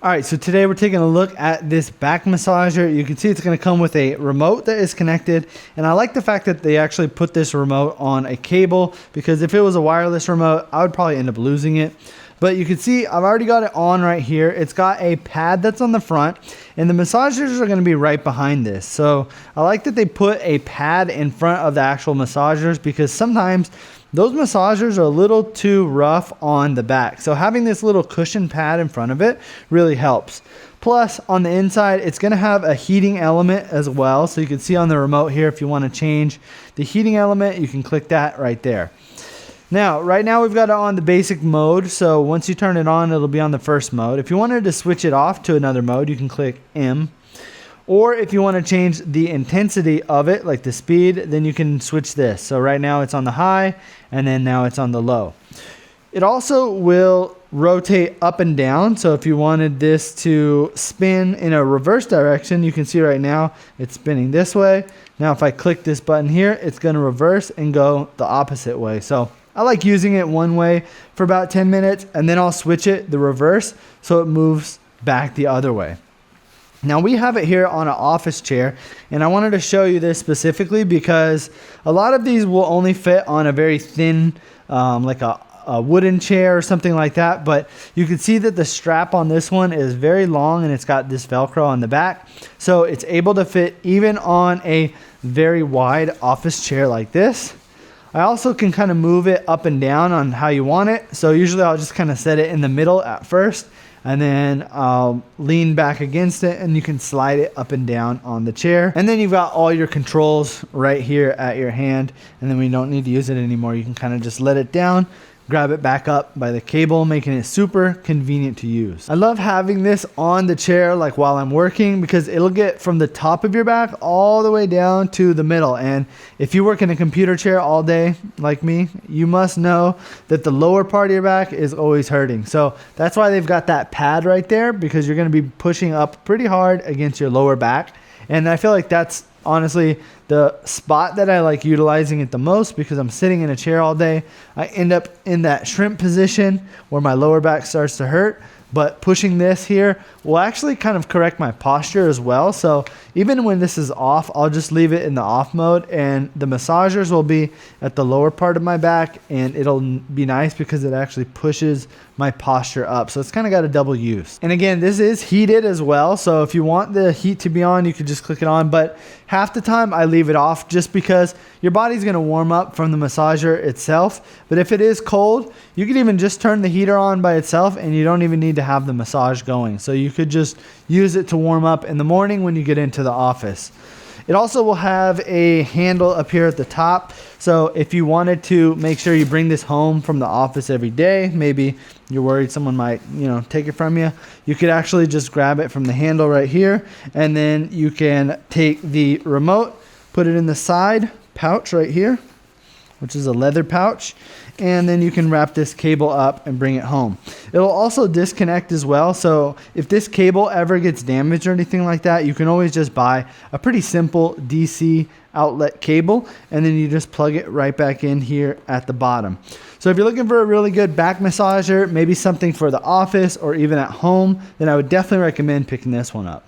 All right, so today we're taking a look at this back massager. You can see it's going to come with a remote that is connected, and I like the fact that they actually put this remote on a cable, because if it was a wireless remote, I would probably end up losing it. But you can see I've already got it on right here. It's got a pad that's on the front, and the massagers are going to be right behind this. So I like that they put a pad in front of the actual massagers, because sometimes those massagers are a little too rough on the back. So having this little cushion pad in front of it really helps. Plus, on the inside, it's going to have a heating element as well. So you can see on the remote here, if you want to change the heating element, you can click that right there. Now, right now we've got it on the basic mode. So once you turn it on, it'll be on the first mode. If you wanted to switch it off to another mode, you can click M. Or if you want to change the intensity of it, like the speed, then you can switch this. So right now it's on the high, and then now it's on the low. It also will rotate up and down. So if you wanted this to spin in a reverse direction, you can see right now it's spinning this way. Now if I click this button here, it's going to reverse and go the opposite way. So I like using it one way for about 10 minutes, and then I'll switch it the reverse so it moves back the other way. Now we have it here on an office chair, and I wanted to show you this specifically because a lot of these will only fit on a very thin, like a wooden chair or something like that. But you can see that the strap on this one is very long, and it's got this Velcro on the back. So it's able to fit even on a very wide office chair like this. I also can kind of move it up and down on how you want it. So usually I'll just kind of set it in the middle at first, and then I'll lean back against it, and you can slide it up and down on the chair. And then you've got all your controls right here at your hand, and then when you don't need to use it anymore, you can kind of just let it down, grab it back up by the cable, making it super convenient to use. I love having this on the chair like while I'm working, because it'll get from the top of your back all the way down to the middle. And if you work in a computer chair all day like me, you must know that the lower part of your back is always hurting. So that's why they've got that pad right there, because you're going to be pushing up pretty hard against your lower back. And I feel like that's honestly the spot that I like utilizing it the most, because I'm sitting in a chair all day. I end up in that shrimp position where my lower back starts to hurt. But pushing this here will actually kind of correct my posture as well. So even when this is off, I'll just leave it in the off mode, and the massagers will be at the lower part of my back, and it'll be nice because it actually pushes my posture up. So it's kind of got a double use. And again, this is heated as well. So if you want the heat to be on, you could just click it on. But half the time I leave it off, just because your body's going to warm up from the massager itself. But if it is cold, you could even just turn the heater on by itself, and you don't even need to have the massage going. So you could just use it to warm up in the morning when you get into the office. It also will have a handle up here at the top. So if you wanted to make sure you bring this home from the office every day, maybe you're worried someone might, take it from you, you could actually just grab it from the handle right here, and then you can take the remote, put it in the side pouch right here, which is a leather pouch, and then you can wrap this cable up and bring it home. It'll also disconnect as well, so if this cable ever gets damaged or anything like that, you can always just buy a pretty simple DC outlet cable, and then you just plug it right back in here at the bottom. So if you're looking for a really good back massager, maybe something for the office or even at home, then I would definitely recommend picking this one up.